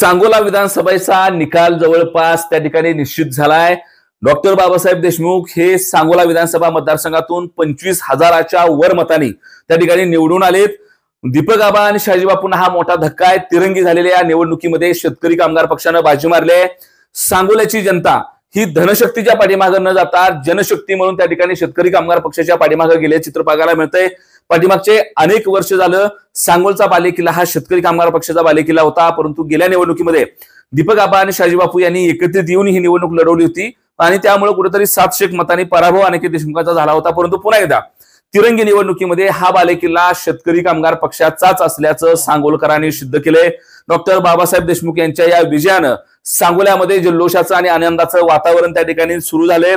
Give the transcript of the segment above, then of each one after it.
सांगोला विधानसभेचा निकाल जवळपास त्या ठिकाणी निश्चित झालाय। डॉक्टर बाबासाहेब देशमुख हे सांगोला विधानसभा मतदारसंघातून 25,000च्या वर मतांनी त्या ठिकाणी निवडून आलेत। दीपक आबा आणि शहाजी बापूंना हा मोठा धक्का आहे। तिरंगी झालेल्या या निवडणुकीमध्ये शेतकरी कामगार पक्षाने बाजी मारली आहे। सांगोल्याची जनता ही धनशक्तीच्या पाठीमागे न जाता जनशक्ती म्हणून त्या ठिकाणी शेतकरी कामगार पक्षाच्या पाठीमागे गेले चित्र पाहायला मिळतंय। पाठीमागचे अनेक वर्ष झालं सांगोलचा बालेकिल्ला हा शेतकरी कामगार पक्षाचा बालेकिल्ला होता, परंतु गेल्या निवडणुकीमध्ये दीपक आबा आणि शहाजी बापू यांनी एकत्रित येऊन ही निवडणूक लढवली होती आणि त्यामुळे कुठेतरी 700 मतांनी पराभव अनेक देशमुखांचा झाला होता। परंतु पुन्हा एकदा तिरंगी निवडणुकीमध्ये हा बालेकिल्ला शेतकरी कामगार पक्षाचाच असल्याचं सांगोलकरांनी सिद्ध केलंय। डॉक्टर बाबासाहेब देशमुख यांच्या या विजयानं सांगोल्यामध्ये जल्लोषाचं आणि आनंदाचं वातावरण त्या ठिकाणी सुरू झालंय।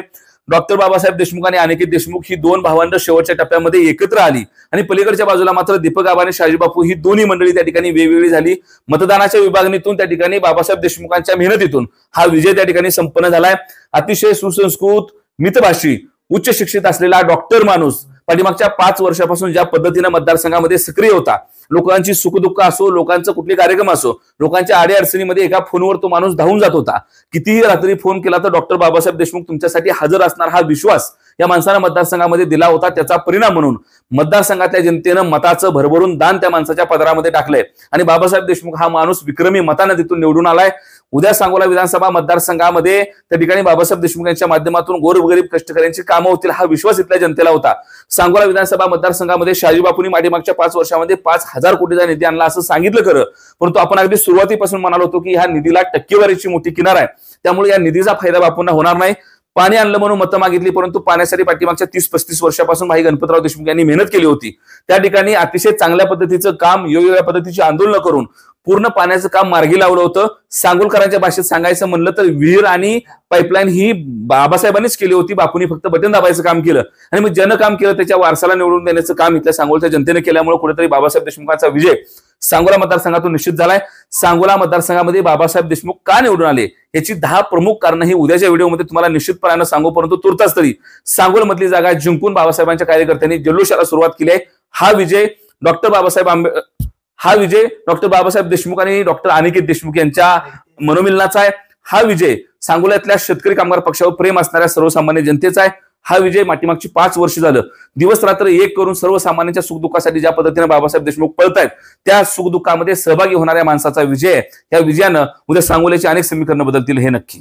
डॉक्टर बाबासाहेब देशमुख आणि अनिकेत देशमुख ही दोन भावंड शेवटच्या टप्प्यामध्ये एकत्र आली आणि पलीकडच्या बाजूला मात्र दीपक आबा आणि शहाजी बापू ही दोन्ही मंडळी त्या ठिकाणी वेगवेगळी झाली। मतदानाच्या विभागणीतून त्या ठिकाणी बाबासाहेब देशमुखांच्या मेहनतीतून हा विजय त्या ठिकाणी संपन्न झालाय। अतिशय सुसंस्कृत, मितभाषी, उच्च शिक्षित असलेला डॉक्टर माणूस पाठीमागच्या 5 वर्षापासून ज्या पद्धतीने मतदारसंघामध्ये सक्रिय होता, लोकांची सुखदुःख असो, लोकांचं कुठले कार्यक्रम असो, लोकांच्या अडीअडचणीमध्ये एका फोनवर तो माणूस धावून जात होता। कितीही रात्री फोन केला तर डॉक्टर बाबासाहेब देशमुख तुमच्यासाठी हजर असणार हा विश्वास या माणसाने मतदारसंघामध्ये दिला होता। त्याचा परिणाम म्हणून मतदारसंघातल्या जनतेनं मताचं भरभरून दान त्या माणसाच्या पदरामध्ये टाकलंय आणि बाबासाहेब देशमुख हा माणूस विक्रमी मताने तिथून निवडून आलाय। उद्या सांगोला विधानसभा मतदारसंघामध्ये त्या ठिकाणी बाबासाहेब देशमुख यांच्या माध्यमातून गोरगरीब कष्टकऱ्यांची कामं होतील हा विश्वास इथल्या जनतेला होता। सांगोला विधानसभा मतदारसंघामध्ये शहाजी बापूंनी मागच्या 5 वर्षामध्ये 5,000 कोटीचा निधी आणला असं सांगितलं खरं, परंतु आपण अगदी सुरुवातीपासून म्हणालो होतो की ह्या निधीला टक्केवारीची मोठी किनार आहे, त्यामुळे या निधीचा फायदा बापूंना होणार नाही। पाणी आणलं म्हणून मतं मागितली, परंतु पाण्यासाठी पाठीमागच्या 30-35 वर्षापासून भाई गणपतराव देशमुख यांनी मेहनत केली होती। त्या ठिकाणी अतिशय चांगल्या पद्धतीचं काम, योग्य पद्धतीची आंदोलन करून पूर्ण पाण्याचं काम मार्गी लावलं होतं। सांगोलकरांच्या भाषेत सांगायचं म्हणलं तर विहीर आणि पाईपलाईन ही बाबासाहेबांनीच केली होती, बापूंनी फक्त बटन दाबायचं काम केलं आणि मग ज्यानं काम केलं त्याच्या वारसाला निवडून देण्याचं काम इथल्या सांगोलच्या जनतेने केल्यामुळे कुठेतरी बाबासाहेब देशमुखांचा विजय सांगोला मतदारसंघातून निश्चित झालाय। सांगोला मतदारसंघामध्ये बाबासाहेब देशमुख का निवडून आले याची 10 प्रमुख कारणं ही उद्याच्या व्हिडिओमध्ये तुम्हाला निश्चितपणे सांगू, परंतु तुर्तास तरी सांगोल मधली जागा जिंकून बाबासाहेबांच्या कार्यकर्त्यांनी जल्लोषाला सुरुवात केली आहे। हा विजय डॉक्टर बाबासाहेब देशमुख आणि डॉक्टर अनिकेत देशमुख यांच्या मनोमिलनाचा आहे। हा विजय सांगोल्यातल्या शेतकरी कामगार पक्षावर प्रेम असणाऱ्या सर्वसामान्य जनतेचा आहे। हा विजय मागची 5 वर्ष झालं दिवस रात्र एक करून सर्वसामान्यांच्या सुखदुःखासाठी ज्या पद्धतीने बाबासाहेब देशमुख पळतायत त्या सुखदुःखामध्ये सहभागी होणाऱ्या माणसाचा विजय आहे। या विजयानं उद्या सांगोल्याची अनेक समीकरणं बदलतील हे नक्की।